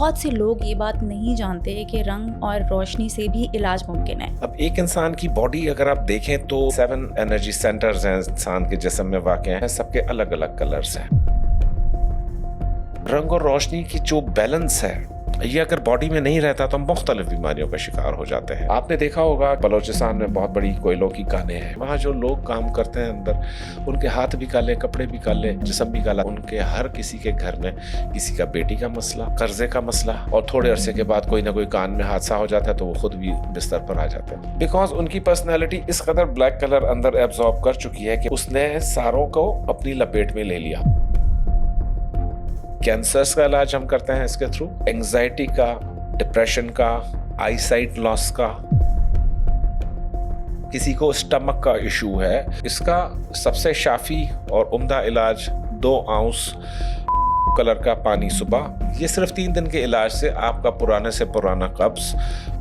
बहुत से लोग ये बात नहीं जानते कि रंग और रोशनी से भी इलाज मुमकिन है। अब एक इंसान की बॉडी अगर आप देखें तो 7 एनर्जी सेंटर्स हैं इंसान के जिस्म में वाक़ हैं, सबके अलग अलग कलर्स हैं। रंग और रोशनी की जो बैलेंस है ये अगर बॉडी में नहीं रहता तो हम मुख्तलिफ बीमारियों का शिकार हो जाते हैं। आपने देखा होगा बलोचिस्तान में बहुत बड़ी कोयलों की खानें हैं, वहाँ जो लोग काम करते हैं अंदर उनके हाथ भी काले, कपड़े भी काले, जिस्म भी काला। उनके हर किसी के घर में किसी का बेटी का मसला, कर्जे का मसला, और थोड़े अरसे के बाद कोई ना कोई कान में हादसा हो जाता है तो वो खुद भी बिस्तर पर आ जाते हैं। बिकॉज उनकी पर्सनैलिटी इस कदर ब्लैक कलर अंदर एब्जॉर्ब कर चुकी है कि उसने सारों को अपनी लपेट में ले लिया। कैंसर्स का इलाज हम करते हैं इसके थ्रू, एंजाइटी का, डिप्रेशन का, आईसाइट लॉस का, किसी को स्टमक का इशू है, इसका सबसे शाफी और उम्दा इलाज 2 आउंस कलर का पानी सुबह। ये सिर्फ 3 दिन के इलाज से आपका पुराने से पुराना कब्ज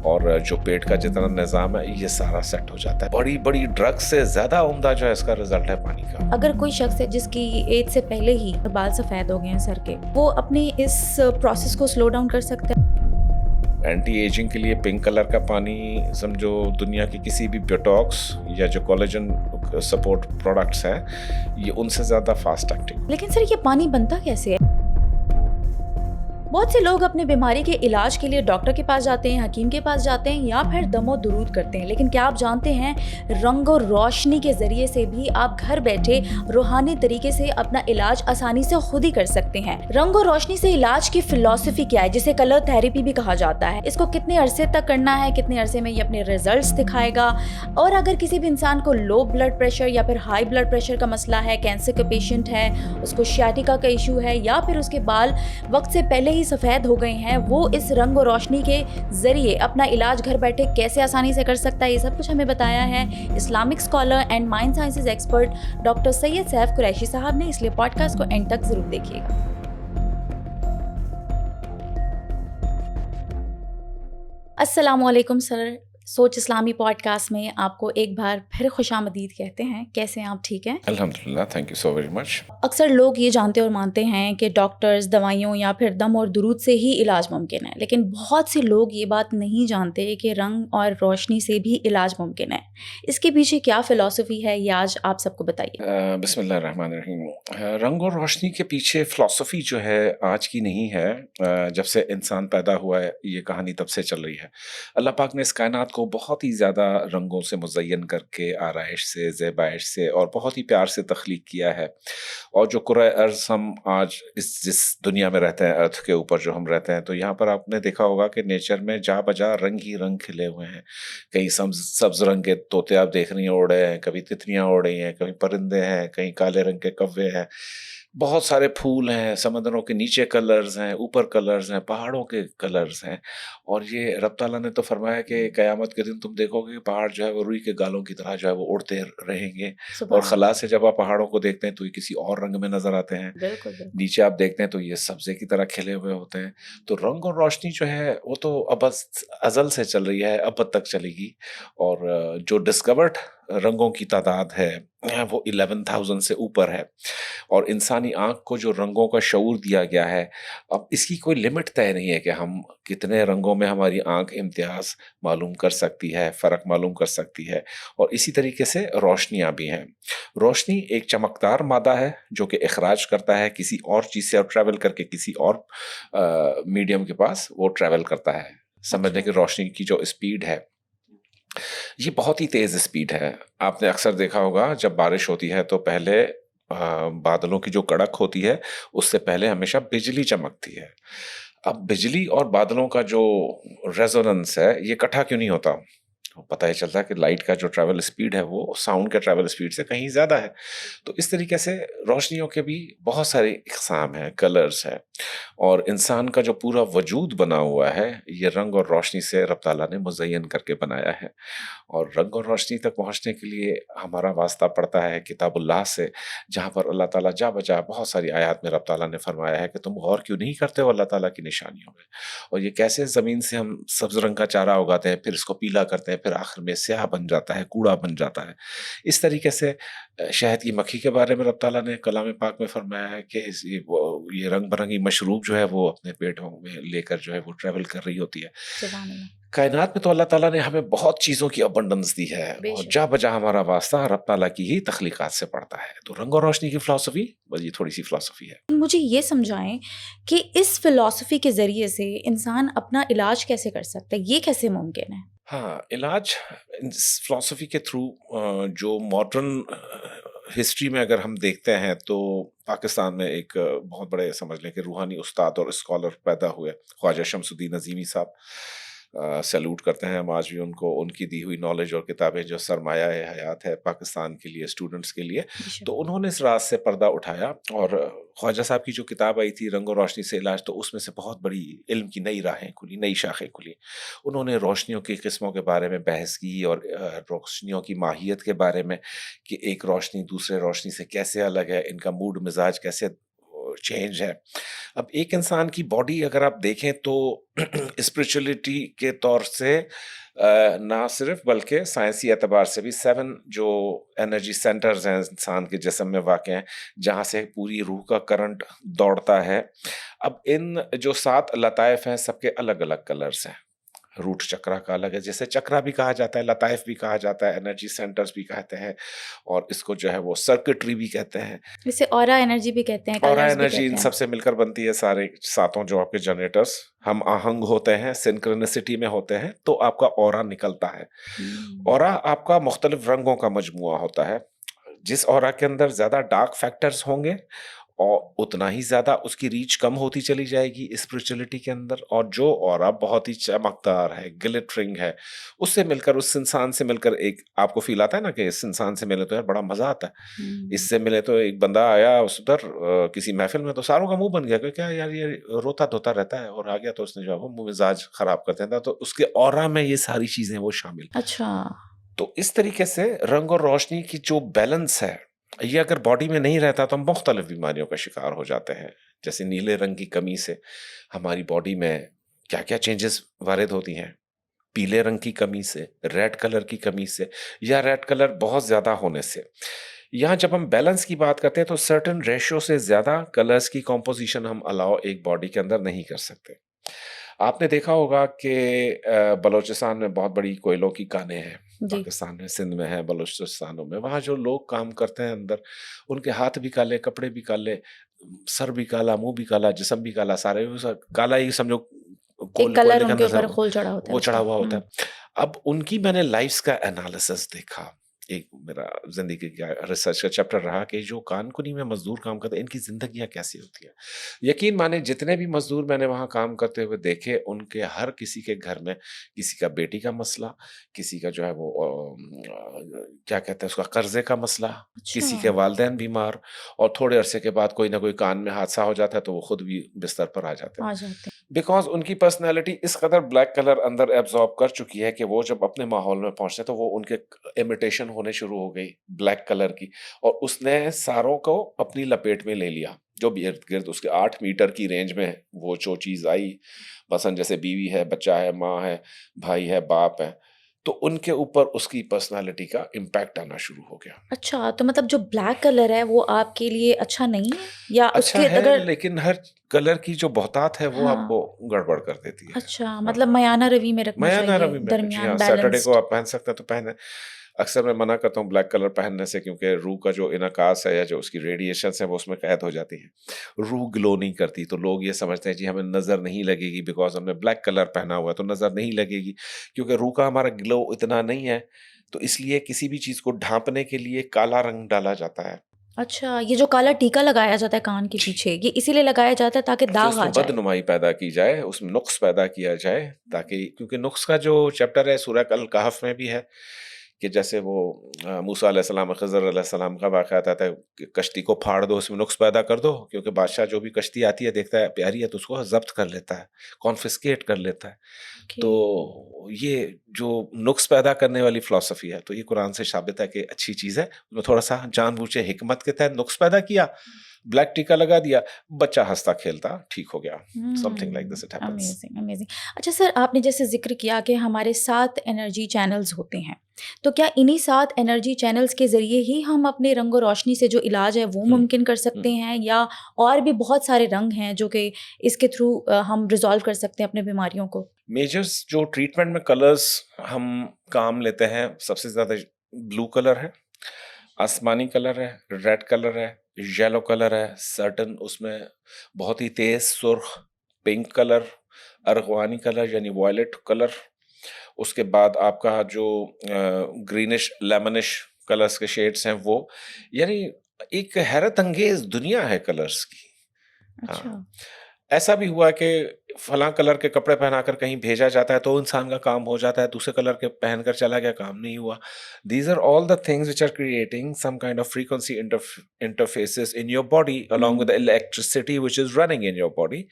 और जो पेट का जितना निज़ाम है ये सारा सेट हो जाता है। बड़ी बड़ी ड्रग्स से ज़्यादा उम्दा जो है इसका रिजल्ट है पानी का। अगर कोई शख्स है जिसकी एज से पहले ही बाल सफ़ेद हो गए हैं सर के, वो अपने इस प्रोसेस को स्लो डाउन कर सकता है। एंटी एजिंग के लिए पिंक कलर का पानी समझो दुनिया की किसी भी बोटॉक्स या जो कोलेजन सपोर्ट प्रोडक्ट्स हैं ये उनसे ज़्यादा फास्ट एक्टिंग। लेकिन सर ये पानी बनता कैसे है? बहुत से लोग अपने बीमारी के इलाज के लिए डॉक्टर के पास जाते हैं, हकीम के पास जाते हैं या फिर दमो दुरूद करते हैं। लेकिन क्या आप जानते हैं रंग और रोशनी के ज़रिए से भी आप घर बैठे रूहानी तरीके से अपना इलाज आसानी से खुद ही कर सकते हैं। रंग और रोशनी से इलाज की फिलॉसफी क्या है, जिसे कलर थेरेपी भी कहा जाता है? इसको कितने अरसे तक करना है, कितने अरसे में ये अपने रिजल्ट्स दिखाएगा? और अगर किसी भी इंसान को लो ब्लड प्रेशर या फिर हाई ब्लड प्रेशर का मसला है, कैंसर का पेशेंट है, उसको शियाटिका का इशू है या फिर उसके बाल वक्त से पहले सफ़ेद हो गए हैं, वो इस रंग और रोशनी के जरिए अपना इलाज घर बैठे कैसे आसानी से कर सकता है, ये सब कुछ हमें बताया है Islamic scholar and mind sciences expert doctor Syed Saif Qureshi साहब ने। इसलिए पॉडकास्ट को एंड तक जरूर देखिएगा। अस्सलाम वालेकुम सर, सोच इस्लामी पॉडकास्ट में आपको एक बार फिर खुशामदीद कहते हैं। कैसे हैं आप? ठीक हैं अल्हम्दुलिल्लाह, thank you so very much. अक्सर लोग ये जानते और मानते हैं कि डॉक्टर्स दवाइयों या फिर दम और दुरूद से ही इलाज मुमकिन है, लेकिन बहुत से लोग ये बात नहीं जानते कि रंग और रोशनी से भी इलाज मुमकिन है। इसके पीछे क्या फ़िलॉसफी है ये आज आप सबको बताइए। बिस्मिल्लाहिर्रहमानिर्रहीम। रंग और रोशनी के पीछे फ़िलॉसफी जो है आज की नहीं है, जब से इंसान पैदा हुआ है ये कहानी तब से चल रही है। अल्लाह पाक ने इस कायनात को बहुत ही ज़्यादा रंगों से मुज़य्यन करके, आराइश से, ज़ेबाइश से और बहुत ही प्यार से तख्लीक किया है। और जो कुर्रा अर्ज़ हम आज जिस दुनिया में रहते हैं, अर्थ के ऊपर जो हम रहते हैं, तो यहाँ पर आपने देखा होगा कि नेचर में जा बजा रंग ही रंग खिले हुए हैं। कहीं सब्ज़ रंग के तोते आप देख रही हैं उड़ रहे हैं, कभी तितलियाँ उड़ रही हैं, कहीं परिंदे हैं, कहीं काले रंग के कौवे हैं, बहुत सारे फूल हैं, समंदरों के नीचे कलर्स हैं, ऊपर कलर्स हैं, पहाड़ों के कलर्स हैं। और ये रब ताला ने तो फरमाया कि क़यामत के दिन तुम देखोगे कि पहाड़ जो है वो रुई के गालों की तरह जो है वो उड़ते रहेंगे। और खला से जब आप पहाड़ों को देखते हैं तो ये किसी और रंग में नजर आते हैं। बिल्कुल, बिल्कुल। नीचे आप देखते हैं तो ये सब्जे की तरह खिले हुए होते हैं। तो रंग और रोशनी जो है वो तो अब अज़ल से चल रही है, अब तक चलेगी। और जो डिस्कवर्ड रंगों की तादाद है वो 11,000 से ऊपर है। और इंसानी आँख को जो रंगों का शऊर दिया गया है, अब इसकी कोई लिमिट तय नहीं है कि हम कितने रंगों में हमारी आँख इम्तियाज़ मालूम कर सकती है, फ़र्क मालूम कर सकती है। और इसी तरीके से रोशनियाँ भी हैं। रोशनी एक चमकदार मादा है जो कि इखराज करता है किसी और चीज़ से, और ट्रैवल करके किसी और मीडियम के पास वो ट्रैवल करता है। समझने की रोशनी की जो स्पीड है ये बहुत ही तेज़ स्पीड है। आपने अक्सर देखा होगा जब बारिश होती है तो पहले बादलों की जो कड़क होती है उससे पहले हमेशा बिजली चमकती है। अब बिजली और बादलों का जो रेजोनेंस है ये इकट्ठा क्यों नहीं होता? पता ही चलता है कि लाइट का जो ट्रैवल स्पीड है वो साउंड के ट्रैवल स्पीड से कहीं ज़्यादा है। तो इस तरीके से रोशनियों के भी बहुत सारे इक़साम हैं, कलर्स हैं। और इंसान का जो पूरा वजूद बना हुआ है ये रंग और रोशनी से रब ताला ने मुज़य्यन करके बनाया है। और रंग और रोशनी तक पहुँचने के लिए हमारा वास्ता पड़ता है किताबुल्लाह से, जहाँ पर अल्लाह ताला जा बजा बहुत सारी आयत में रब ताला ने फरमाया है कि तुम गौर क्यों नहीं करते हो अल्लाह ताला की निशानियों में। और ये कैसे ज़मीन से हम सब्ज़ रंग का चारा उगाते हैं, फिर इसको पीला करते जाते हैं, फिर आखिर में स्याह बन जाता है, कूड़ा बन जाता है। इस तरीके से शहद की मक्खी के बारे में रब ताला ने कलाम पाक में फरमाया है कि ये रंग बिरंगी मशरूब जो है वो अपने पेटों में लेकर जो है वो ट्रैवल कर रही होती है। सुभान अल्लाह। कायनात में तो अल्लाह ताला ने हमें बहुत चीज़ों की अबंडेंस दी है और बेशक। जा बजा हमारा वास्ता रब ताला की ही तख्लीकात से पड़ता है। तो रंग और रोशनी की फ़िलॉसफ़ी बस ये थोड़ी-सी फ़िलॉसफ़ी है। मुझे ये समझाएं कि इस फिलॉसफी के ज़रिए से इंसान अपना इलाज कैसे कर सकता है? ये कैसे मुमकिन है? हाँ, इलाज इस फ़िलॉसफ़ी के थ्रू जो मॉडर्न हिस्ट्री में अगर हम देखते हैं तो पाकिस्तान में एक बहुत बड़े समझ लें कि रूहानी उस्ताद और स्कॉलर पैदा हुए, ख्वाजा शमसुद्दीन अज़ीमी साहब। सैल्यूट करते हैं हम आज भी उनको, उनकी दी हुई नॉलेज और किताबें जो सरमाया है हयात है पाकिस्तान के लिए, स्टूडेंट्स के लिए। बेशक। तो उन्होंने इस राज से पर्दा उठाया और ख्वाजा साहब की जो किताब आई थी रंग और रोशनी से इलाज, तो उसमें से बहुत बड़ी इल्म की नई राहें खुली, नई शाखें खुली। उन्होंने रोशनियों की किस्मों के बारे में बहस की और रोशनियों की माहियत के बारे में कि एक रोशनी दूसरे रोशनी से कैसे अलग है, इनका मूड मिजाज कैसे चेंज है। अब एक इंसान की बॉडी अगर आप देखें तो स्पिरिचुअलिटी के तौर से ना सिर्फ बल्कि साइंसी एतबार से भी 7 जो एनर्जी सेंटर्स हैं इंसान के जिस्म में वाक़ हैं, जहाँ से पूरी रूह का करंट दौड़ता है। अब इन जो 7 लताइफ हैं सबके अलग-अलग कलर्स हैं। रूट चक्रा का अलग है, जैसे चक्रा भी कहा जाता है, लताइफ भी कहा जाता है, एनर्जी सेंटर्स भी कहते हैं और इसको जो है वो सर्किटरी भी कहते हैं। इसे ऑरा एनर्जी भी कहते हैं, ऑरा कलर्स भी एनर्जी इन कहते हैं। सब से मिलकर बनती है, सारे सातों जो आपके जनरेटर्स हम आहंग होते हैं, सिंक्रोनिसिटी में होते हैं, तो आपका ऑरा निकलता है। ऑरा आपका मुख्तलिफ रंगों का मजमुआ होता है। जिस ऑरा के अंदर ज़्यादा डार्क फैक्टर्स होंगे और उतना ही ज़्यादा उसकी रीच कम होती चली जाएगी स्पिरिचुअलिटी के अंदर, और जो ऑरा बहुत ही चमकदार है, ग्लिटरिंग है, उससे मिलकर, उस इंसान से मिलकर एक आपको फ़ील आता है ना कि इस इंसान से मिले तो यार बड़ा मज़ा आता है। इससे मिले तो एक बंदा आया उस उधर किसी महफ़िल में तो सारों का मुँह बन गया कि क्या यार ये रोता-धोता रहता है, और आ गया तो उसने जो है वो मिज़ाज ख़राब कर देता है, तो उसके ऑरा में ये सारी चीज़ें वो शामिल। अच्छा। तो इस तरीके से रंग और रोशनी की जो बैलेंस है, ये अगर बॉडी में नहीं रहता तो हम मुख्तलिफ बीमारियों का शिकार हो जाते हैं। जैसे नीले रंग की कमी से हमारी बॉडी में क्या-क्या चेंजेस वारिद होती हैं। पीले रंग की कमी से, रेड कलर की कमी से, या रेड कलर बहुत ज़्यादा होने से। यहाँ जब हम बैलेंस की बात करते हैं तो सर्टेन रेशियो से ज़्यादा कलर्स की कॉम्पोजिशन हम अलाउ एक बॉडी के अंदर नहीं कर सकते। आपने देखा होगा कि बलूचिस्तान में बहुत बड़ी कोयलों की कानें हैं। जी। पाकिस्तान में, सिंध में है, बलूचिस्तानों में, वहाँ जो लोग काम करते हैं अंदर, उनके हाथ भी काले, कपड़े भी काले, सर भी काला, मुँह भी काला, जिस्म भी काला, सारे वो सब काला ही समझो, एक कलर कोयले के उनके अंदर से ऊपर खोल चढ़ा होता है वो चढ़ा उसका। हुआ होता है। अब उनकी मैंने लाइफ़्स का एनालिसिस देखा। एक मेरा ज़िंदगी का रिसर्च का चैप्टर रहा कि जो कानकुनी में मज़दूर काम करते हैं, इनकी ज़िंदगियाँ कैसी होती हैं। यकीन माने जितने भी मज़दूर मैंने वहाँ काम करते हुए देखे, उनके हर किसी के घर में किसी का बेटी का मसला, किसी का जो है वो क्या कहते हैं उसका कर्ज़े का मसला, किसी के अच्छा। वालिदैन बीमार, और थोड़े अरसे के बाद कोई ना कोई कान में हादसा हो जाता है तो वो खुद भी बिस्तर पर आ जाते हैं। आ जाते बिकॉज़ उनकी पर्सनैलिटी इस कदर ब्लैक कलर अंदर एब्ज़ॉर्ब कर चुकी है कि वो जब अपने माहौल में पहुँचते हैं तो वो उनके इमिटेशन होने शुरू हो गई ब्लैक कलर की, और उसने सारों को अपनी लपेट में ले लिया। जो भी इर्द-गिर्द उसके 8 मीटर की रेंज में वो जो चीज़ आई, मसलन जैसे बीवी है, बच्चा है, माँ है, भाई है, बाप है, तो उनके ऊपर उसकी पर्सनैलिटी का इम्पैक्ट आना शुरू हो गया। अच्छा, तो मतलब जो ब्लैक कलर है वो आपके लिए अच्छा नहीं है? या अच्छा उसके है, अगर लेकिन हर कलर की जो बहुतात है वो हाँ, आपको गड़बड़ कर देती है। अच्छा, हाँ। मतलब मयाना रवि में रखना मैं ना चाहिए, रवि में जी हाँ, दरमियान सैटरडे को बैलेंस्ड। आप पहन सकते हैं तो पहने। अक्सर मैं मना करता हूँ ब्लैक कलर पहनने से, क्योंकि रूह का जो इनकास है या जो उसकी रेडिएशंस है वो उसमें कैद हो जाती है। रूह ग्लो नहीं करती, तो लोग ये समझते हैं जी हमें नज़र नहीं लगेगी बिकॉज़ हमने ब्लैक कलर पहना हुआ है तो नज़र नहीं लगेगी, क्योंकि रूह का हमारा ग्लो इतना नहीं है, तो इसलिए किसी भी चीज़ को ढाँपने के लिए काला रंग डाला जाता है। अच्छा, ये जो काला टीका लगाया जाता है कान के जी। पीछे, ये इसीलिए लगाया जाता है ताकि कि दाग आ उसमें जाए। बदनुमाई पैदा की जाए, उसमें नुक्स पैदा किया जाए, ताकि, क्योंकि नुक्स का जो चैप्टर है सूरह अल कहफ में भी है कि जैसे वो मूसा अलैहिस्सलाम, खज़र अलैहिस्सलाम का वाक़या आता है कि कश्ती को फाड़ दो, उसमें नुक्स पैदा कर दो, क्योंकि बादशाह जो भी कश्ती आती है देखता है प्यारी है तो उसको ज़ब्त कर लेता है, कॉन्फिस्केट कर लेता है। ओके। तो ये जो नुक्स पैदा करने वाली फ़िलॉसफ़ी है, तो ये कुरान से साबित है कि अच्छी चीज़ है। उसमें थोड़ा-सा जानबूझ के हिकमत के तहत नुक्स पैदा किया, ब्लैक टीका लगा दिया, बच्चा हंसता खेलता ठीक हो गया। Something like this it happens. Amazing amazing. अच्छा सर, आपने जैसे जिक्र किया कि हमारे 7 एनर्जी चैनल्स होते हैं, तो क्या इन्हीं 7 एनर्जी चैनल्स के ज़रिए ही हम अपने रंग और रोशनी से जो इलाज है वो मुमकिन कर सकते हैं, या और भी बहुत सारे रंग हैं जो कि इसके थ्रू हम रिजॉल्व कर सकते हैं अपने बीमारियों को? मेजर्स जो ट्रीटमेंट में कलर्स हम काम लेते हैं, सबसे ज़्यादा ब्लू कलर है, आसमानी कलर है, रेड कलर है, येलो कलर है, सर्टन उसमें बहुत ही तेज सुर्ख पिंक कलर, अर्गवानी कलर यानी वॉयलेट कलर, उसके बाद आपका जो ग्रीनिश लेमनिश कलर्स के शेड्स हैं वो, यानी एक हैरत अंगेज दुनिया है कलर्स की। अच्छा। हाँ, ऐसा भी हुआ कि फलां कलर के कपड़े पहनाकर कहीं भेजा जाता है तो इंसान का काम हो जाता है, दूसरे कलर के पहनकर चला गया, काम नहीं हुआ। These are all the things which are creating some kind of frequency interfaces in your body along with electricity which is running in your body.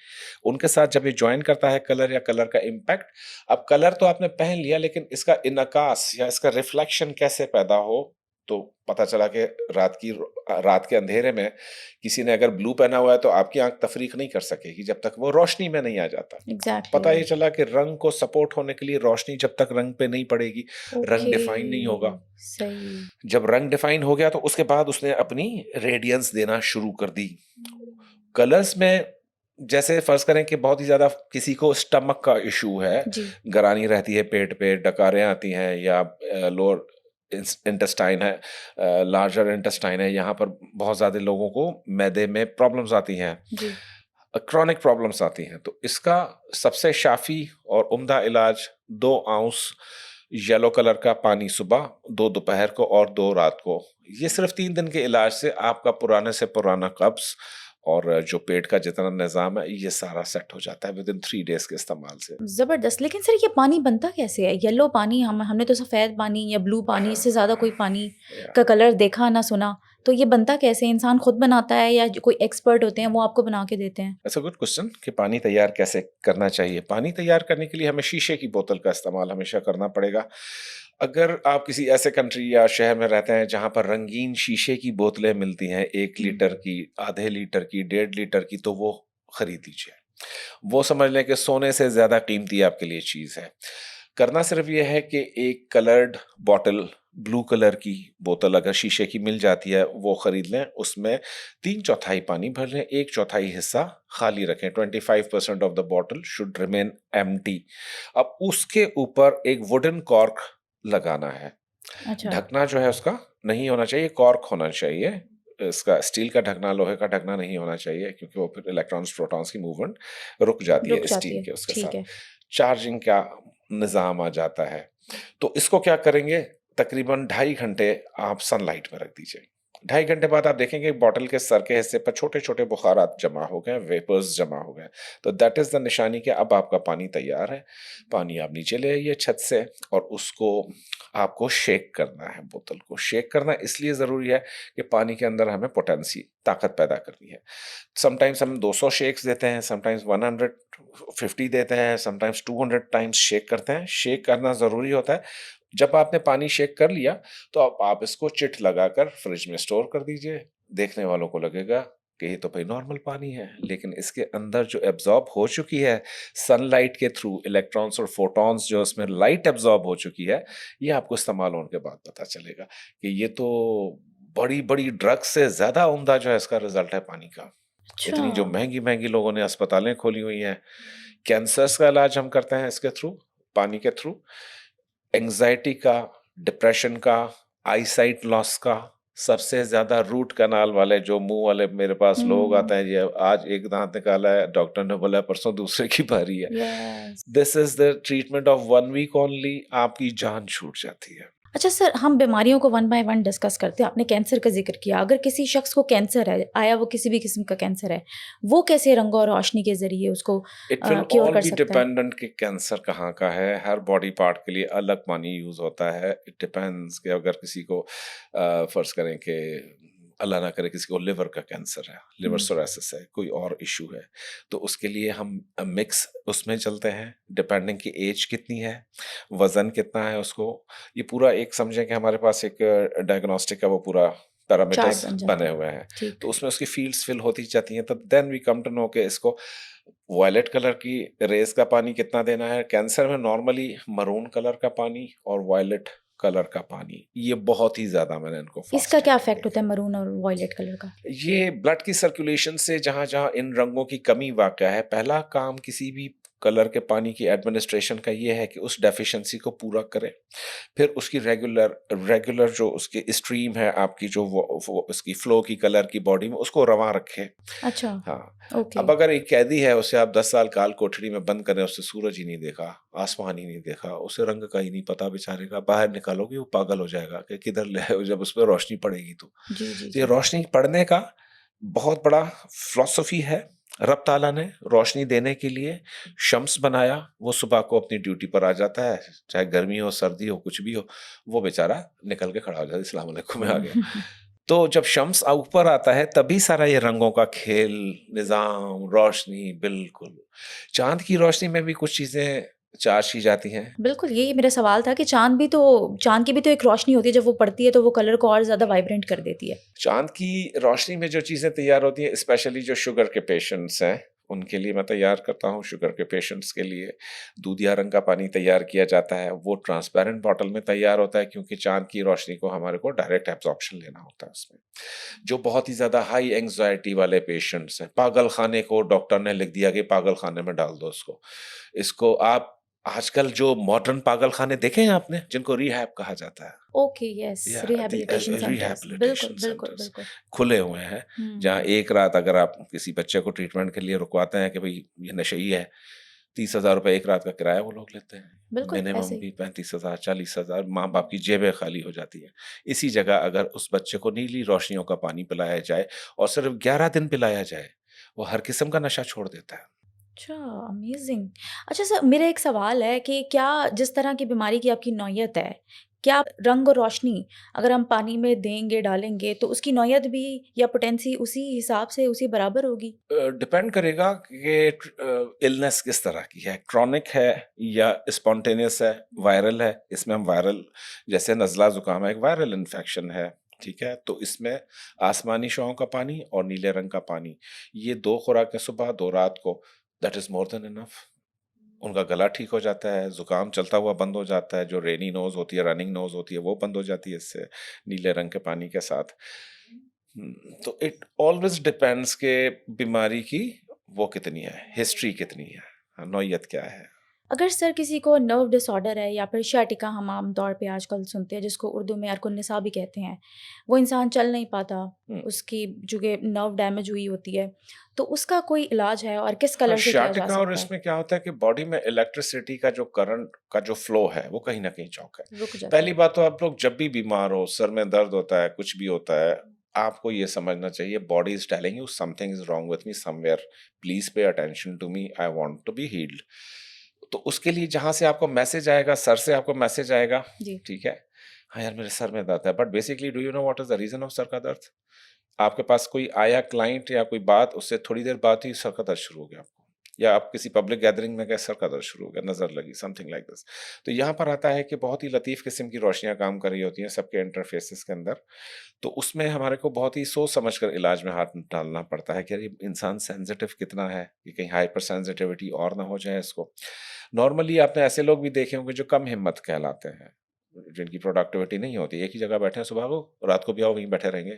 उनके साथ जब ये ज्वाइन करता है कलर या कलर का इम्पैक्ट, अब कलर तो आपने पहन लिया लेकिन इसका इनकास या इसका रिफ्लेक्शन कैसे पैदा हो, तो पता चला कि रात के अंधेरे में किसी ने अगर ब्लू पहना हुआ है तो आपकी आंख तफरीक नहीं कर सकेगी जब तक वो रोशनी में नहीं आ जाता। पता ये एग्जैक्टली। चला कि रंग को सपोर्ट होने के लिए रोशनी जब तक रंग पे नहीं पड़ेगी, रंग ओके। डिफाइन नहीं होगा। सही। जब रंग डिफाइन हो गया तो उसके बाद उसने अपनी रेडियंस देना शुरू कर दी। कलर्स में जैसे फर्ज करें कि बहुत ही ज्यादा किसी को स्टमक का इशू है, जी। गरानी रहती है पेट पे, डकारें आती हैं, या लोअर इंटेस्टाइन है, लार्जर इंटेस्टाइन है, यहाँ पर बहुत ज़्यादा लोगों को मैदे में प्रॉब्लम्स आती हैं, जी। क्रॉनिक प्रॉब्लम्स आती हैं, तो इसका सबसे शाफी और उम्दा इलाज 2 आउंस येलो कलर का पानी सुबह, 2 दोपहर को और 2 रात को। ये सिर्फ 3 दिन के इलाज से आपका पुराने से पुराना कब्ज और जो पेट का जितना निज़ाम है ये सारा सेट हो जाता है विद इन 3 डेज के इस्तेमाल से। ज़बरदस्त। लेकिन सर, ये पानी बनता कैसे है? येलो पानी, हमने तो सफ़ेद पानी या ब्लू पानी, इससे ज़्यादा कोई पानी या का कलर देखा ना सुना। तो ये बनता कैसे? इंसान खुद बनाता है या जो कोई एक्सपर्ट होते हैं वो आपको बना के देते हैं? ऐसा गुड क्वेश्चन कि पानी तैयार कैसे करना चाहिए। पानी तैयार करने के लिए हमें शीशे की बोतल का इस्तेमाल हमेशा करना पड़ेगा। अगर आप किसी ऐसे कंट्री या शहर में रहते हैं जहाँ पर रंगीन शीशे की बोतलें मिलती हैं 1 लीटर की, आधे लीटर की, 1.5 लीटर की, तो वो खरीद लीजिए। वो समझ लें कि सोने से ज़्यादा कीमती आपके लिए चीज़ है। करना सिर्फ ये है कि एक कलर्ड बॉटल, ब्लू कलर की बोतल अगर शीशे की मिल जाती है वो खरीद लें, उसमें 3/4 पानी भर लें, 1/4 हिस्सा खाली रखें। 25% of the bottle should remain empty. अब उसके ऊपर एक वुडन कॉर्क लगाना है। अच्छा। ढकना जो है उसका नहीं होना चाहिए, कॉर्क होना चाहिए। इसका स्टील का ढकना, लोहे का ढकना नहीं होना चाहिए, क्योंकि वो फिर इलेक्ट्रॉन्स प्रोटॉन्स की मूवमेंट रुक जाती रुक है जाती स्टील है। के उसके ठीक साथ। है। चार्जिंग का निज़ाम आ जाता है। तो इसको क्या करेंगे, तकरीबन 2.5 घंटे आप सनलाइट में रख दीजिए। 2.5 घंटे बाद आप देखेंगे बॉटल के सर के हिस्से पर छोटे छोटे बुखारात जमा हो गए, वेपर्स जमा हो गए, तो दैट इज़ द निशानी कि अब आपका पानी तैयार है। पानी आप नीचे ले आइए छत से और उसको आपको शेक करना है। बोतल को शेक करना इसलिए ज़रूरी है कि पानी के अंदर हमें पोटेंसी, ताकत पैदा करनी है। समटाइम्स हम 200 शेक्स देते हैं, समटाइम्स 150 देते हैं, समटाइम्स 200 टाइम्स शेक करते हैं। शेक करना ज़रूरी होता है। जब आपने पानी शेक कर लिया तो अब आप इसको चिट लगाकर फ्रिज में स्टोर कर दीजिए। देखने वालों को लगेगा कि ये तो भाई नॉर्मल पानी है, लेकिन इसके अंदर जो एब्जॉर्ब हो चुकी है सनलाइट के थ्रू, इलेक्ट्रॉन्स और फोटॉन्स जो उसमें लाइट एब्जॉर्ब हो चुकी है, ये आपको इस्तेमाल होने के बाद पता चलेगा कि ये तो बड़ी बड़ी ड्रग्स से ज़्यादा उम्दा जो है इसका रिजल्ट है पानी का। अच्छा। इतनी जो महंगी महंगी लोगों ने अस्पतालें खोली हुई हैं, कैंसर्स का इलाज हम करते हैं इसके थ्रू, पानी के थ्रू, एंजाइटी का, डिप्रेशन का, आईसाइट लॉस का, सबसे ज्यादा रूट कनाल वाले, जो मुंह वाले मेरे पास लोग आते हैं, ये आज एक दांत निकाला है, डॉक्टर ने बोला परसों दूसरे की बारी है, yes. This is the treatment of 1 week only, आपकी जान छूट जाती है। अच्छा सर, हम बीमारियों को वन बाय वन डिस्कस करते हैं। आपने कैंसर का जिक्र किया। अगर किसी शख्स को कैंसर है, आया वो किसी भी किस्म का कैंसर है, वो कैसे रंग और रोशनी के जरिए उसको इट विल क्योर ऑल कर बी सकता है? डिपेंडेंट कि कैंसर कहाँ का है। हर बॉडी पार्ट के लिए अलग पानी यूज होता है। इट डिपेंड्स कि अगर किसी को फर्ज करें कि अल्लाह ना करे किसी को लिवर का कैंसर है, लिवर सोरासिस है, कोई और इशू है, तो उसके लिए हम मिक्स उसमें चलते हैं, डिपेंडिंग की एज कितनी है, वज़न कितना है उसको। ये पूरा एक समझें कि हमारे पास एक डायग्नोस्टिक का वो पूरा पैरामीटर्स चार्ट बन जाता बने है। हुए हैं, ठीक। तो उसमें उसकी फील्ड्स फिल होती जाती हैं, तब then we come to know कि इसको वायलेट कलर की रेज का पानी कितना देना है। कैंसर में नॉर्मली मरून कलर का पानी और वायलेट कलर का पानी, ये बहुत ही ज्यादा मैंने इनको इसका फास्टिंग क्या में इफेक्ट होता देखा है है। मरून और वॉयलेट कलर का? ये ब्लड की सर्कुलेशन से जहाँ जहाँ इन रंगों की कमी वाक़या है, पहला काम किसी भी कलर के पानी की एडमिनिस्ट्रेशन का ये है कि उस डेफिशिएंसी को पूरा करे। फिर उसकी रेगुलर रेगुलर जो उसकी स्ट्रीम है आपकी, जो वो उसकी फ्लो की कलर की बॉडी में, उसको रवां रखे। अच्छा। हाँ, ओके। अब अगर एक कैदी है, उसे आप 10 साल काल कोठरी में बंद करें, उससे सूरज ही नहीं देखा, आसमान ही नहीं देखा, उसे रंग का ही नहीं पता बेचारे का, बाहर निकालोगे वो पागल हो जाएगा कि किधर ले आए हो, जब उस पे रोशनी पड़ेगी तो। जी जी तो ये जी। रोशनी पड़ने का बहुत बड़ा फिलॉसफी है। रब ताला ने रोशनी देने के लिए शम्स बनाया, वो सुबह को अपनी ड्यूटी पर आ जाता है, चाहे गर्मी हो सर्दी हो कुछ भी हो, वो बेचारा निकल के खड़ा हो जाता है, अस्सलाम वालेकुम मैं आ गया। तो जब शम्स ऊपर आता है तभी सारा ये रंगों का खेल, निजाम, रोशनी, बिल्कुल। चांद की रोशनी में भी कुछ चीजें चार्ज की जाती हैं। बिल्कुल, यही मेरा सवाल था कि चाँद की भी तो एक रोशनी होती है, जब वो पड़ती है तो वो कलर को और ज़्यादा वाइब्रेंट कर देती है। चांद की रोशनी में जो चीज़ें तैयार होती हैं, स्पेशली जो शुगर के पेशेंट्स हैं, उनके लिए मैं तैयार करता हूँ। शुगर के पेशेंट्स के लिए दूधिया रंग का पानी तैयार किया जाता है। वो ट्रांसपेरेंट बॉटल में तैयार होता है, क्योंकि चांद की रोशनी को हमारे को डायरेक्ट एब्जॉर्प्शन लेना होता है उसमें। जो बहुत ही ज़्यादा हाई एंग्जाइटी वाले पेशेंट्स हैं, पागल खाने को डॉक्टर ने लिख दिया कि पागल खाने में डाल दो इसको। इसको आप आजकल जो मॉडर्न पागल खाने देखे हैं आपने, जिनको रिहैब कहा जाता है? ओके, यस, या रिहैबिलिटेशन सेंटर्स। बिल्कुल, रिहैबिलिटेशन बिल्कुल, सेंटर्स बिल्कुल। खुले हुए हैं, जहाँ हुँ। एक रात अगर आप किसी बच्चे को ट्रीटमेंट के लिए रुकवाते हैं कि भाई ये नशेई है, 30,000 रुपए एक रात का किराया वो लोग लेते हैं। बिल्कुल, ऐसे मिनिमम ही। भी 35,000 40,000, माँ बाप की जेबें खाली हो जाती हैं। इसी जगह अगर उस बच्चे को नीली रोशनियों का पानी पिलाया जाए और सिर्फ 11 दिन पिलाया जाए, वो हर किस्म का नशा छोड़ देता है। अच्छा, अमेज़िंग। अच्छा सर, मेरा एक सवाल है कि क्या जिस तरह की बीमारी की आपकी नौयत है, क्या रंग और रोशनी अगर हम पानी में देंगे, डालेंगे, तो उसकी नौयत भी या पोटेंसी उसी हिसाब से, उसी बराबर होगी? डिपेंड करेगा कि इलनेस किस तरह की है, क्रॉनिक है या स्पॉन्टेनियस है, वायरल है। इसमें हम वायरल, जैसे नज़ला ज़ुकाम है, एक वायरल इन्फेक्शन है, ठीक है? तो इसमें आसमानी शौं का पानी और नीले रंग का पानी, ये 2 खुराकें सुबह, 2 रात को, that is more than enough. उनका गला ठीक हो जाता है, ज़ुकाम चलता हुआ बंद हो जाता है, जो रेनी नोज़ होती है, रनिंग नोज़ होती है, वो बंद हो जाती है इससे, नीले रंग के पानी के साथ। तो इट ऑलवेज़ डिपेंड्स कि बीमारी की वो कितनी है, हिस्ट्री कितनी है, नौइयत क्या है। अगर सर किसी को नर्व डिसऑर्डर है या फिर sciatica हम आम तौर पे आजकल सुनते हैं, जिसको उर्दू में अर्कुन-निसा भी कहते हैं, वो इंसान चल नहीं पाता, हुँ। उसकी चूँकि नर्व डैमेज हुई होती है, तो उसका कोई इलाज है और किस हाँ, कलर से किया जा sciatica और सकता है? इसमें क्या होता है कि बॉडी में इलेक्ट्रिसिटी का जो करंट का जो फ्लो है, वो कहीं न कहीं चौक है। रुक जाता पहली है। बात तो आप लोग जब भी बीमार हो, सर में दर्द होता है, कुछ भी होता है, आपको ये समझना चाहिए body is telling you something is wrong with me somewhere, please pay attention to me, I want to be healed. तो उसके लिए जहाँ से आपको मैसेज आएगा, सर से आपको मैसेज आएगा, जी। ठीक है? हाँ यार, मेरे सर में दर्द है, but basically do you know what is the reason of sir का दर्द? आपके पास कोई आया क्लाइंट या कोई बात, उससे थोड़ी देर बाद ही सर का दर्द शुरू हो गया आपको, या आप किसी पब्लिक गैदरिंग में गए, सर का दर्द शुरू हो गया, नज़र लगी, समथिंग लाइक दिस। तो यहाँ पर आता है कि बहुत ही लतीफ़ किस्म की रोशनियाँ काम कर रही होती हैं सबके इंटरफेसेस के अंदर। तो उसमें हमारे को बहुत ही सोच समझ कर इलाज में हाथ डालना पड़ता है कि अरे इंसान सेंसिटिव कितना है, कि कहीं हाइपर सेंसिटिविटी और ना हो जाए इसको। नॉर्मली आपने ऐसे लोग भी देखे होंगे जो कम हिम्मत कहलाते हैं, जिनकी प्रोडक्टिविटी नहीं होती, एक ही जगह बैठे हैं, सुबह को रात को भी आओ वहीं बैठे रहेंगे,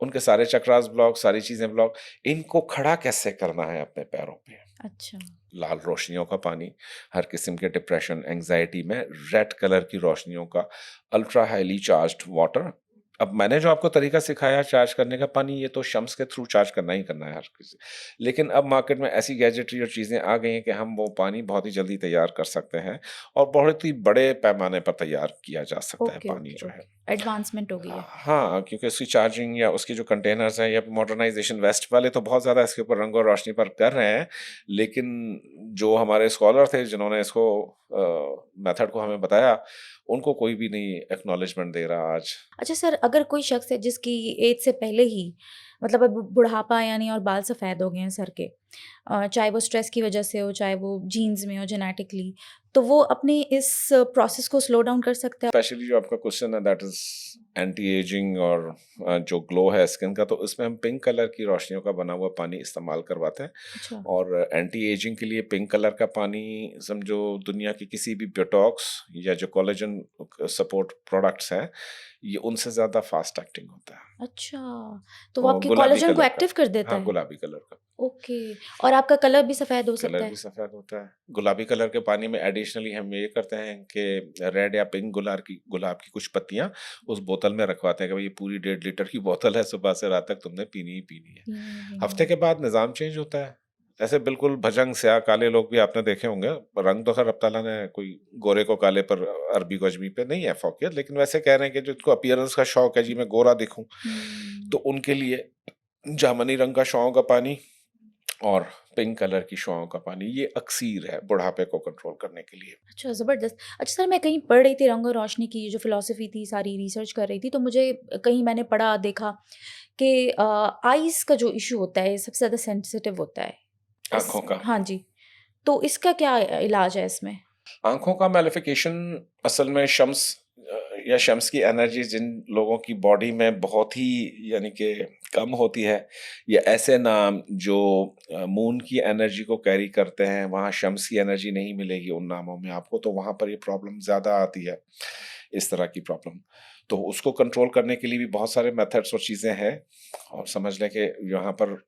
उनके सारे चक्रास ब्लॉक, सारी चीजें ब्लॉक। इनको खड़ा कैसे करना है अपने पैरों पे? अच्छा। लाल रोशनियों का पानी, हर किस्म के डिप्रेशन, एंजाइटी में रेड कलर की रोशनियों का अल्ट्रा हाईली चार्ज्ड वाटर। अब मैंने जो आपको तरीका सिखाया चार्ज करने का पानी, ये तो शम्स के थ्रू चार्ज करना ही करना है हर किसी। लेकिन अब मार्केट में ऐसी गैजेटरी और चीज़ें आ गई हैं कि हम वो पानी बहुत ही जल्दी तैयार कर सकते हैं और बहुत ही बड़े पैमाने पर तैयार किया जा सकता है ओके, पानी ओके, जो है। ओके। एडवांसमेंट हो गई है। हाँ, क्योंकि उसकी चार्जिंग या उसके जो कंटेनर्स हैं या मॉडर्नाइज़ेशन वेस्ट वाले तो बहुत ज़्यादा इसके ऊपर रंग और रोशनी पर कर रहे हैं, लेकिन जो हमारे स्कॉलर थे जिन्होंने इसको मेथड को हमें बताया, उनको कोई भी नहीं एक्नॉलेजमेंट दे रहा आज। अच्छा सर, अगर कोई शख्स है जिसकी एज से पहले ही मतलब अब बुढ़ापा यानी और बाल सफ़ेद हो गए हैं सर के, चाहे वो स्ट्रेस की वजह से हो, चाहे वो जीन्स में हो जेनेटिकली, तो वो अपने इस प्रोसेस को स्लो डाउन कर सकता है? स्पेशली जो आपका क्वेश्चन है दैट इज एंटी एजिंग और जो ग्लो है स्किन का, तो इसमें हम पिंक कलर की रोशनियों का बना हुआ पानी इस्तेमाल करवाते हैं। अच्छा। और एंटी एजिंग के लिए पिंक कलर का पानी समझो दुनिया की किसी भी बोटॉक्स या जो कोलेजन सपोर्ट प्रोडक्ट्स हैं, ये उनसे ज़्यादा फास्ट एक्टिंग होता है। अच्छा, तो वो और आपके गुलाबी कोलेजन को कलर का, एक्टिव कर देता हाँ है? गुलाबी कलर का। ओके। और आपका कलर भी सफ़ेद हो कलर सकता भी है? सफ़ेद होता है। गुलाबी कलर के पानी में एडिशनली हम ये करते हैं कि रेड या पिंक गुलाब की कुछ पत्तियाँ उस बोतल में रखवाते हैं कि भाई ये पूरी 1.5 लीटर की बोतल है, सुबह से रात तक तुमने पीनी ही पीनी है। पीनी ही पीनी हफ्ते है। के बाद निज़ाम चेंज होता है। ऐसे बिल्कुल भजंग स्याह काले लोग भी आपने देखे होंगे। रंग तो खैर अल्लाह ताला ने कोई गोरे को काले पर, अरबी को अजमी पे नहीं है फ़ौक़ियत, लेकिन वैसे कह रहे हैं कि जिनको अपीयरेंस का शौक है जी मैं गोरा दिखूँ, तो हुँ। उनके लिए जामुनी रंग का शुआओं का पानी और पिंक कलर की शुआओं का पानी ये अक्सीर है बुढ़ापे को कंट्रोल करने के लिए। अच्छा, ज़बरदस्त। अच्छा सर, मैं कहीं पढ़ रही थी रंग और रोशनी की जो फ़िलॉसफ़ी थी, सारी रिसर्च कर रही थी, तो मुझे कहीं मैंने पढ़ा, देखा कि आइज़ का जो इश्यू होता है, सबसे ज़्यादा सेंसिटिव होता है। आँखों का। हाँ जी, तो इसका क्या इलाज है इसमें? आँखों का मैलिफिकेशन असल में या शम्स की एनर्जी जिन लोगों की बॉडी में बहुत ही यानी कि कम होती है, या ऐसे नाम जो मून की एनर्जी को कैरी करते हैं, वहाँ शम्स की एनर्जी नहीं मिलेगी उन नामों में आपको, तो वहाँ पर ये प्रॉब्लम ज़्यादा आती है, इस तरह की प्रॉब्लम। तो उसको कंट्रोल करने के लिए भी बहुत सारे मेथड्स और चीज़ें हैं, और समझ लें कि यहाँ पर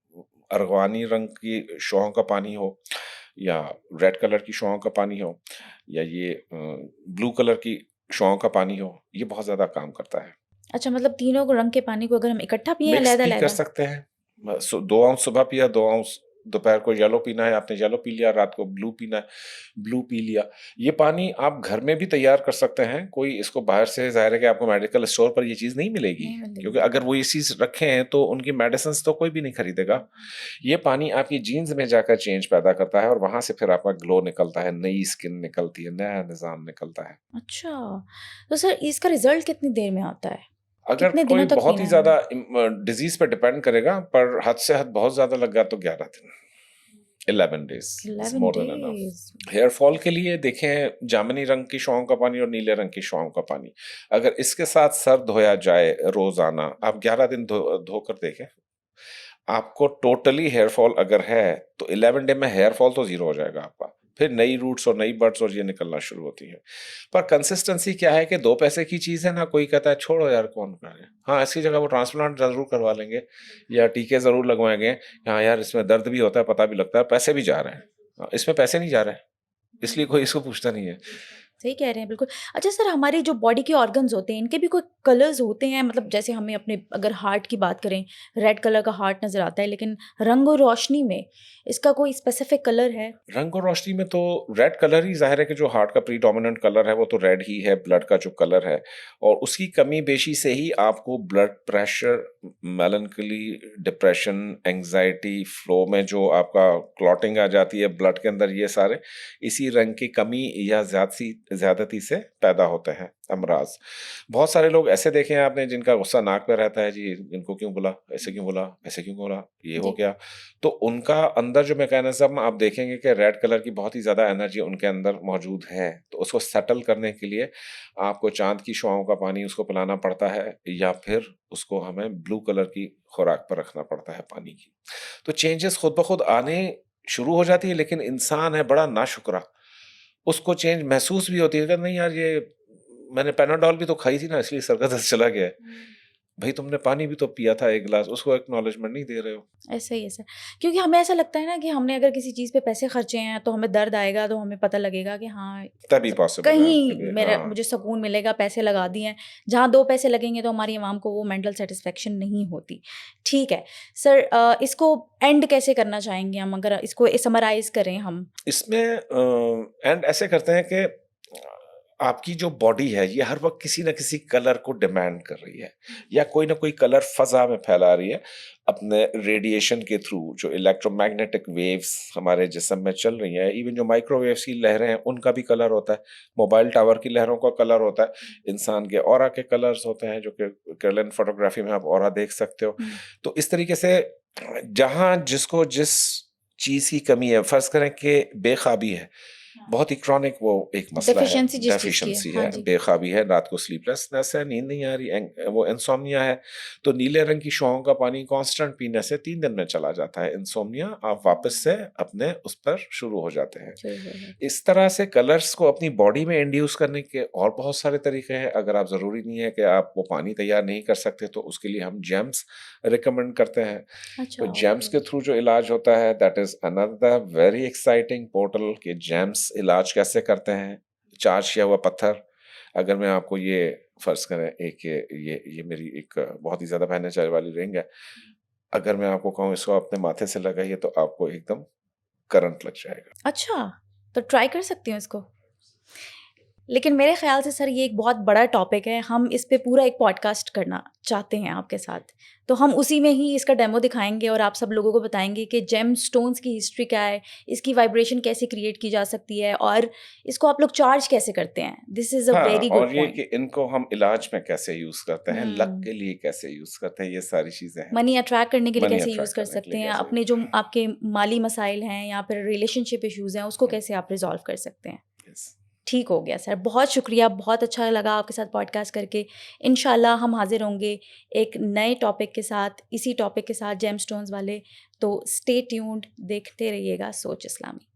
अर्गवानी रंग की शुआओं का पानी हो, या रेड कलर की शुआओं का पानी हो, या ये ब्लू कलर की शुआओं का पानी हो, ये बहुत ज़्यादा काम करता है। अच्छा, मतलब तीनों रंग के पानी को अगर हम इकट्ठा पिएँ या मिक्स भी कर अलग-अलग? सकते हैं। 2 आउंस सुबह पिया, 2 आउंस दोपहर को येलो पीना है, आपने येलो पी लिया, रात को ब्लू पीना है, ब्लू पी लिया। ये पानी आप घर में भी तैयार कर सकते हैं, कोई इसको बाहर से ज़ाहिर है कि आपको मेडिकल स्टोर पर ये चीज़ नहीं मिलेगी, नहीं मिलेगी। क्योंकि अगर वो ये चीज़ रखे हैं तो उनकी मेडिसिन्स तो कोई भी नहीं खरीदेगा। ये पानी आपकी जीन्स में जाकर चेंज पैदा करता है और वहाँ से फिर आपका ग्लो निकलता है, नई स्किन निकलती है, नया निज़ाम निकलता है। अच्छा, तो सर इसका रिज़ल्ट कितनी देर में आता है? अगर कितने कोई दिनों तक बहुत पीना ही है हमें? ज़्यादा डिज़ीज़ पे डिपेंड करेगा, पर हद से हद बहुत ज़्यादा लग गया तो 11 दिन। 11 days is 11 more than enough. Days. Hair fall के लिए देखें जामुनी रंग की शुआओं का पानी और नीले रंग की शुआओं का पानी। अगर इसके साथ सर धोया जाए रोज़ाना, आप 11 दिन धोकर देखें, आपको टोटली हेयर फॉल अगर है, तो 11 डे में हेयर फॉल तो ज़ीरो हो जाएगा आपका। फिर नई रूट्स और नई बड्स और ये निकलना शुरू होती हैं। पर कंसिस्टेंसी क्या है कि 2 पैसे की चीज़ है ना, कोई कहता है छोड़ो यार कौन करे। हाँ, इसकी जगह वो ट्रांसप्लांट ज़रूर करवा लेंगे या टीके ज़रूर लगवाएँगे। हाँ यार, इसमें दर्द भी होता है, पता भी लगता है, पैसे भी जा रहे हैं। इसमें पैसे नहीं जा रहे हैं, इसलिए कोई इसको पूछता नहीं है। सही कह रहे हैं, बिल्कुल। अच्छा सर, हमारे जो बॉडी के ऑर्गन्स होते हैं, इनके भी कोई कलर्स होते हैं? मतलब जैसे हमें अपने अगर हार्ट की बात करें, रेड कलर का हार्ट नज़र आता है, लेकिन रंग और रोशनी में इसका कोई स्पेसिफिक कलर है? रंग और रोशनी में तो रेड कलर ही ज़ाहिर है कि जो हार्ट का प्रीडोमिनेंट कलर है वो तो रेड ही है, ब्लड का जो कलर है, और उसकी कमी बेशी से ही आपको blood pressure, मेलनकली, depression, anxiety, flow में जो आपका क्लॉटिंग आ जाती है ब्लड के अंदर, ये सारे इसी रंग की कमी या ज़्यादती से पैदा होते हैं अमराज। बहुत सारे लोग ऐसे देखे हैं आपने जिनका गुस्सा नाक पे रहता है, जी इनको क्यों बोला, ऐसे क्यों बोला, ऐसे क्यों बोला, ये हो जी। गया। तो उनका अंदर जो मैकेनिज्म आप देखेंगे कि रेड कलर की बहुत ही ज़्यादा एनर्जी उनके अंदर मौजूद है, तो उसको सेटल करने के लिए आपको चाँद की शुआओं का पानी उसको पिलाना पड़ता है, या फिर उसको हमें ब्लू कलर की खुराक पर रखना पड़ता है पानी की। तो चेंजेस खुद ब खुद आने शुरू हो जाती है, लेकिन इंसान है बड़ा नाशुक्रा, उसको चेंज महसूस भी होती है कि नहीं यार ये मैंने पैनाडॉल भी तो खाई थी ना, इसलिए सर का दर्द चला गया है। भाई तुमने पानी भी तो पिया था 1 गिलास, उसको एक्नॉलेजमेंट नहीं दे रहे हो। ऐसा ही है सर। क्योंकि हमें ऐसा लगता है ना कि हमने अगर किसी चीज़ पे पैसे खर्चे हैं, तो हमें दर्द आएगा, तो हमें पता लगेगा कि हाँ, तभी मतलब पॉसिबल है आपके कहीं लिए। मेरा हाँ। मुझे सुकून मिलेगा, पैसे लगा दिए हैं। जहाँ 2 पैसे लगेंगे तो हमारी आवाम को वो मेंटल सैटिस्फैक्शन नहीं होती। ठीक है। सर, इसको एंड कैसे करना चाहेंगे हम, अगर इसको समराइज़ करें हम? इसमें एंड ऐसे करते हैं कि आपकी जो बॉडी है ये हर वक्त किसी ना किसी कलर को डिमांड कर रही है, या कोई ना कोई कलर फजा में फैला रही है अपने रेडिएशन के थ्रू। जो इलेक्ट्रोमैग्नेटिक वेव्स हमारे जिस्म में चल रही हैं, इवन जो माइक्रोवेव्स की लहरें हैं उनका भी कलर होता है, मोबाइल टावर की लहरों का कलर होता है, इंसान के ऑरा के कलर्स होते हैं, जो कि कर्लिन फोटोग्राफी में आप ऑरा देख सकते हो। तो इस तरीके से जहां जिसको जिस चीज की कमी है, फर्ज करें कि बेखाबी है, बहुत ही क्रॉनिक वो एक मसला है, डेफिशिएंसी जिस चीज की डेफिशिएंसी है, हाँ है, जी। बेखाबी है, रात को स्लीपलेसनेस है, नींद नहीं आ रही, वो इंसोम्निया है, तो नीले रंग की शौहों का पानी कांस्टेंट पीने से 3 दिन में चला जाता है इंसोम्निया, आप वापस से अपने उस पर शुरू हो जाते हैं। इस तरह से कलर्स को अपनी बॉडी में इंड्यूस करने के और बहुत सारे तरीके हैं। अगर आप ज़रूरी नहीं है कि आप वो पानी तैयार नहीं कर सकते, तो उसके लिए हम जेम्स रिकमेंड करते हैं। अच्छा, तो जेम्स के थ्रू जो इलाज होता है, that is another very exciting portal कि जेम्स इलाज कैसे करते हैं। चार्ज किया हुआ पत्थर, अगर मैं आपको ये फर्ज करें, एक ये मेरी एक बहुत ही ज्यादा पहनने चलने वाली रिंग है, अगर मैं आपको कहूँ इसको अपने माथे से लगाइए तो आपको एकदम करंट लग जाएगा। अच्छा, तो ट्राई कर सकती हूँ इसको। लेकिन मेरे ख्याल से सर ये एक बहुत बड़ा टॉपिक है, हम इस पे पूरा एक पॉडकास्ट करना चाहते हैं आपके साथ, तो हम उसी में ही इसका डेमो दिखाएंगे और आप सब लोगों को बताएंगे कि जेम स्टोन्स की हिस्ट्री क्या है, इसकी वाइब्रेशन कैसे क्रिएट की जा सकती है और इसको आप लोग चार्ज कैसे करते हैं। दिस इज़ अ हाँ, वेरी गुड और ये पॉइंट। कि इनको हम इलाज में कैसे यूज करते हैं, लक के लिए कैसे यूज करते हैं, ये सारी चीजें हैं। मनी अट्रैक्ट करने के लिए मनी कैसे यूज़ अट्रैक्ट कर करने के सकते लिए हैं, कैसे अपने जो आपके माली मसाइल हैं या फिर रिलेशनशिप इश्यूज़ हैं उसको कैसे आप रिजॉल्व कर सकते हैं। Yes. ठीक हो गया सर, बहुत शुक्रिया, बहुत अच्छा लगा आपके साथ पॉडकास्ट करके। इंशाल्लाह हम हाजिर होंगे एक नए टॉपिक के साथ, इसी टॉपिक के साथ जेम स्टोन्स वाले। तो स्टे ट्यून्ड, देखते रहिएगा सोच इस्लामी।